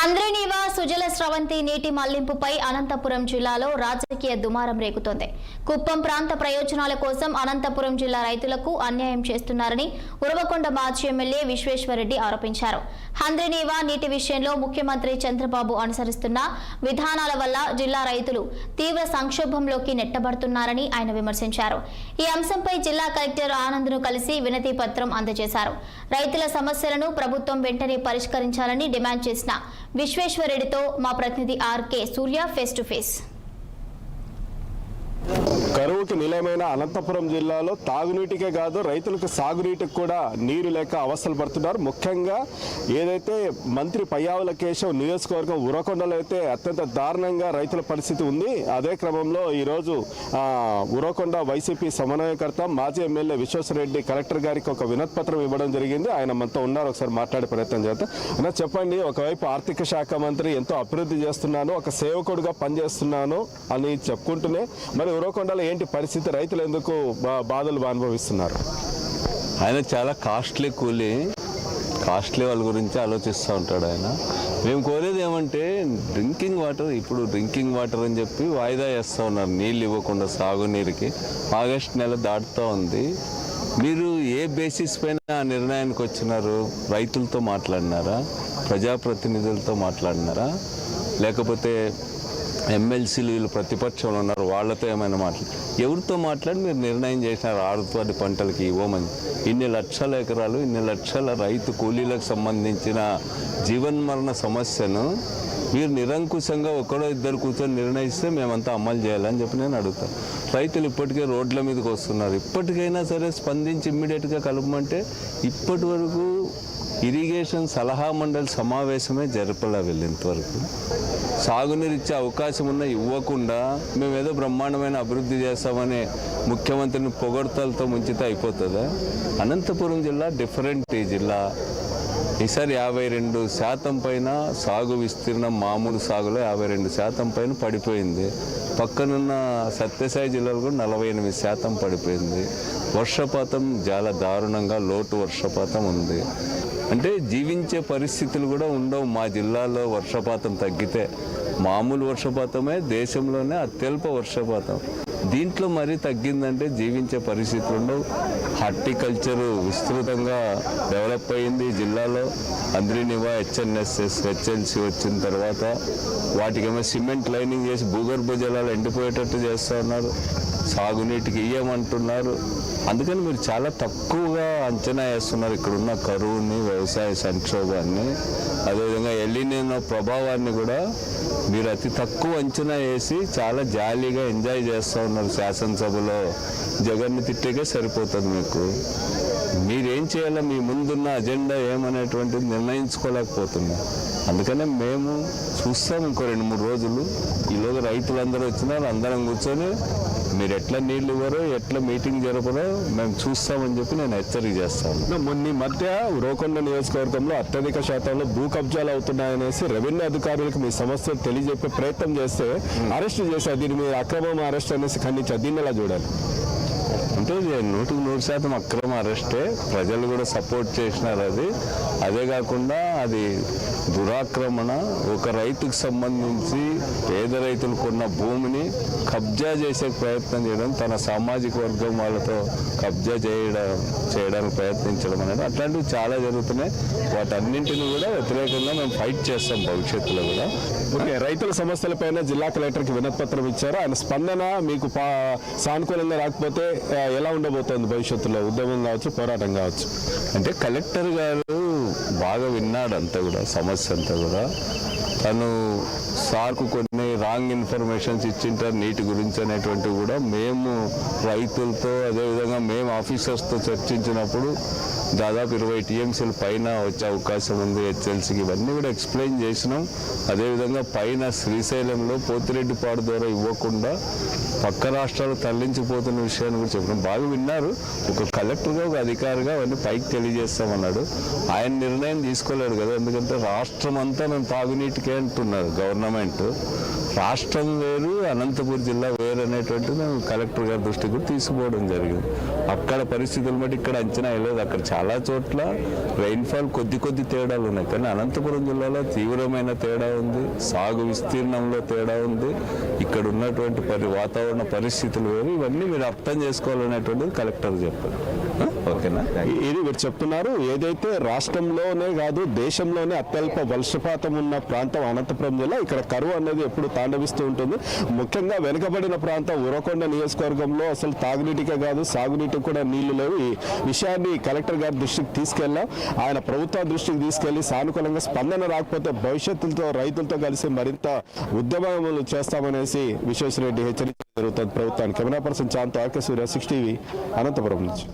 హంద్రీనీవా సుజల స్రవంతి నీటి మళ్లింపుపై అనంతపురం జిల్లాలో రాజకీయ దుమారం రేగుతోంది. కుప్పం ప్రాంత ప్రయోజనాల కోసం అనంతపురం జిల్లా రైతులకు అన్యాయం చేస్తున్నారని ఉరవకొండ మాజీ ఎమ్మెల్యే విశ్వేశ్వరరెడ్డి ఆరోపించారు. హంద్రీనీవా నీటి విషయంలో ముఖ్యమంత్రి చంద్రబాబు అనుసరిస్తున్న విధానాల వల్ల జిల్లా రైతులు తీవ్ర సంక్షోభంలోకి నెట్టబడుతున్నారని ఆయన విమర్శించారు. ఈ అంశంపై జిల్లా కలెక్టర్ ఆనంద్ను కలిసి వినతి పత్రం అందజేశారు. రైతుల సమస్యలను ప్రభుత్వం వెంటనే పరిష్కరించాలని డిమాండ్ చేసిన విశ్వేశ్వరరెడ్డితో మా ప్రతినిధి RK Surya face to face. కరువుకి నిలయమైన అనంతపురం జిల్లాలో తాగునీటికే కాదు రైతులకు సాగునీటికి కూడా నీరు లేక అవస్థలు పడుతున్నారు. ముఖ్యంగా ఏదైతే మంత్రి పయ్యావుల కేశవ్ నియోజకవర్గం ఉరవకొండలో అయితే అత్యంత దారుణంగా రైతుల పరిస్థితి ఉంది. అదే క్రమంలో ఈరోజు ఉరవకొండ వైసీపీ సమన్వయకర్త మాజీ ఎమ్మెల్యే విశ్వేశ్వరరెడ్డి కలెక్టర్ గారికి ఒక వినతిపత్రం ఇవ్వడం జరిగింది. ఆయన మనతో ఉన్నారు, ఒకసారి మాట్లాడే ప్రయత్నం చేద్దాం. అన్న చెప్పండి, ఒకవైపు ఆర్థిక శాఖ మంత్రి ఎంతో అభివృద్ధి చేస్తున్నాను, ఒక సేవకుడుగా పనిచేస్తున్నాను అని చెప్పుకుంటూనే మరి ఉరవకొండలో ఏంటి పరిస్థితి, రైతులు ఎందుకు బాధలు అనుభవిస్తున్నారు? ఆయన చాలా కాస్ట్లీ వాళ్ళ గురించి ఆలోచిస్తూ ఉంటాడు. ఆయన మేము కోరేది ఏమంటే డ్రింకింగ్ వాటర్ అని చెప్పి వాయిదా చేస్తూ ఉన్నారు, నీళ్ళు ఇవ్వకుండా సాగునీరుకి. ఆగస్టు నెల దాటుతూ ఉంది. మీరు ఏ బేసిస్ పైన ఆ నిర్ణయానికి వచ్చినారు? రైతులతో మాట్లాడినారా, ప్రజాప్రతినిధులతో మాట్లాడినారా, లేకపోతే ఎమ్మెల్సీలు వీళ్ళు ప్రతిపక్షంలో ఉన్నారు వాళ్ళతో ఏమైనా ఎవరితో మాట్లాడి మీరు నిర్ణయం చేసినారు ఆరుతడి పంటలకి ఇవ్వమని? ఇన్ని లక్షల ఎకరాలు, ఇన్ని లక్షల రైతు కూలీలకు సంబంధించిన జీవన్మరణ సమస్యను మీరు నిరంకుశంగా ఒకడో ఇద్దరు కూర్చొని నిర్ణయిస్తే మేమంతా అమలు చేయాలని చెప్పి నేను అడుగుతాను. రైతులు ఇప్పటికే రోడ్ల మీదకి వస్తున్నారు. ఇప్పటికైనా సరే స్పందించి ఇమ్మీడియట్గా కలపమంటే ఇప్పటి వరకు ఇరిగేషన్ సలహా మండలి సమావేశమే జరపలే. ఇంతవరకు సాగునీరు ఇచ్చే అవకాశం ఉన్నా ఇవ్వకుండా మేమేదో బ్రహ్మాండమైన అభివృద్ధి చేస్తామని ముఖ్యమంత్రిని పొగడ్తలతో ముంచితే అయిపోతుందా? అనంతపురం జిల్లా డిఫరెంట్ జిల్లా. ఈసారి 52% పైన సాగు విస్తీర్ణం, మామూలు సాగులో 52% పైన పడిపోయింది. పక్కనున్న సత్యసాయి జిల్లాలో కూడా 48% పడిపోయింది. వర్షపాతం చాలా దారుణంగా లోటు వర్షపాతం ఉంది. అంటే జీవించే పరిస్థితులు కూడా ఉండవు మా జిల్లాలో. వర్షపాతం తగ్గితే మామూలు వర్షపాతమే దేశంలోనే అత్యల్ప వర్షపాతం. దీంట్లో మరీ తగ్గిందంటే జీవించే పరిస్థితులు ఉండవు. హార్టికల్చరు విస్తృతంగా డెవలప్ అయింది జిల్లాలో. హంద్రీనీవా, హెచ్ఎన్ఎస్ఎస్, హెచ్ఎల్సి వచ్చిన తర్వాత వాటికేమో సిమెంట్ లైనింగ్ చేసి భూగర్భ జలాలు ఎండిపోయేటట్టు చేస్తూ ఉన్నారు. సాగునీటికి ఇయ్యమంటున్నారు. అందుకని మీరు చాలా తక్కువగా అంచనా వేస్తున్నారు ఇక్కడున్న కరువుని, వ్యవసాయ సంక్షోభాన్ని, అదేవిధంగా ఎల్నినో ప్రభావాన్ని కూడా మీరు అతి తక్కువ అంచనా వేసి చాలా జాలీగా ఎంజాయ్ చేస్తూ ఉన్నారు. శాసనసభలో జగన్ని తిట్టేకే సరిపోతుంది మీకు. మీరేం చేయాలో, మీ ముందున్న అజెండా ఏమనేటువంటిది నిర్ణయించుకోలేకపోతున్నాం. అందుకనే మేము చూస్తాం ఇంకో 2-3 రోజులు. ఈలోగా రైతులందరూ వచ్చినారు, అందరం కూర్చొని మీరు ఎట్లా నీళ్ళు ఇవ్వరో, ఎట్లా మీటింగ్ జరపరో మేము చూస్తామని చెప్పి నేను హెచ్చరిక చేస్తాను. మొన్న మధ్య ఉరవకొండ నియోజకవర్గంలో అత్యధిక శాతంలో భూ కబ్జాలు అవుతున్నాయనేసి రెవెన్యూ అధికారులకు మీ సమస్యలు తెలియజెప్పే ప్రయత్నం చేస్తే అరెస్ట్ చేశారు. దీన్ని మీరు అక్రమం అరెస్ట్ అనేసి ఖండించారు. దీన్ని ఎలా చూడాలి? అంటే 100% అక్రమ అరెస్టే. ప్రజలు కూడా సపోర్ట్ చేసినారు. అదే కాకుండా అది దురాక్రమణ. ఒక రైతుకు సంబంధించి పేద రైతులు కొన్న భూమిని కబ్జా చేసే ప్రయత్నం చేయడం, తన సామాజిక వర్గం వాళ్ళతో కబ్జా చేయడానికి ప్రయత్నించడం అనేది అట్లాంటివి చాలా జరుగుతున్నాయి. వాటన్నింటినీ కూడా వ్యతిరేకంగా మేము ఫైట్ చేస్తాం భవిష్యత్తులో కూడా. ఓకే, రైతుల సమస్యలపైన జిల్లా కలెక్టర్కి వినతిపత్రం ఇచ్చారు. ఆయన స్పందన మీకు సానుకూలంగా రాకపోతే ఎలా ఉండబోతోంది భవిష్యత్తులో? ఉద్యమం కావచ్చు, పోరాటం కావచ్చు. అంటే కలెక్టర్ గారు బాగా విన్నాడు అంతా కూడా, సమస్య అంతా కూడా. తను సార్కు కొన్ని రాంగ్ ఇన్ఫర్మేషన్స్ ఇచ్చింటారు నీటి గురించి అనేటువంటివి కూడా మేము రైతులతో, అదేవిధంగా మేము ఆఫీసర్స్తో చర్చించినప్పుడు దాదాపు 20 TMCల పైన వచ్చే అవకాశం ఉంది హెచ్ఎల్సీకి. ఇవన్నీ కూడా ఎక్స్ప్లెయిన్ చేసినాం. అదేవిధంగా పైన శ్రీశైలంలో పోతిరెడ్డిపాడు ద్వారా ఇవ్వకుండా పక్క రాష్ట్రాలు తరలించిపోతున్న విషయాన్ని కూడా చెప్పినాం. బాగా విన్నారు. ఒక కలెక్టర్గా, ఒక అధికారిగా అవన్నీ పైకి తెలియజేస్తామన్నాడు. ఆయన నిర్ణయం తీసుకోలేడు కదా, ఎందుకంటే రాష్ట్రం అంతా మేము తాగునీటికే అంటున్నారు గవర్నమెంట్. రాష్ట్రం వేరు, అనంతపురం జిల్లా వేరు అనేటువంటిది మేము కలెక్టర్ గారి దృష్టికి కూడా తీసుకుపోవడం జరిగింది. అక్కడ పరిస్థితులు బట్టి ఇక్కడ అంచనా వేయలేదు. అక్కడ చాలా చోట్ల రైన్ఫాల్ కొద్ది తేడాలు ఉన్నాయి, కానీ అనంతపురం జిల్లాలో తీవ్రమైన తేడా ఉంది, సాగు విస్తీర్ణంలో తేడా ఉంది, ఇక్కడ ఉన్నటువంటి వాతావరణ పరిస్థితులు వేరు. ఇవన్నీ మీరు అర్థం చేసుకోవాలనేటువంటిది కలెక్టర్ చెప్పారు. ఓకేనా? ఇది మీరు చెప్తున్నారు. ఏదైతే రాష్ట్రంలోనే కాదు దేశంలోనే అత్యల్ప వర్షపాతం ఉన్న ప్రాంతం అనంతపురం జిల్లా. ఇక్కడ కరువు అనేది ఎప్పుడు తాండవిస్తూ ఉంటుంది. ముఖ్యంగా వెనుకబడిన ప్రాంతం ఉరవకొండ నియోజకవర్గంలో అసలు తాగునీటికే కాదు సాగునీటికి కూడా నీళ్లు లేవు. ఈ విషయాన్ని కలెక్టర్ గారి దృష్టికి తీసుకెళ్ళాం. ఆయన ప్రభుత్వ దృష్టికి తీసుకెళ్లి సానుకూలంగా స్పందన రాకపోతే భవిష్యత్తుతో రైతులతో కలిసి మరింత ఉద్యమాలు చేస్తామనేసి విశ్వేశ్వరరెడ్డి హెచ్చరించడం జరుగుతుంది ప్రభుత్వానికి. కెమెరా పర్సన్ చాంతో ఆర్కే సూర్య 6 టీవీ అనంతపురం నుంచి.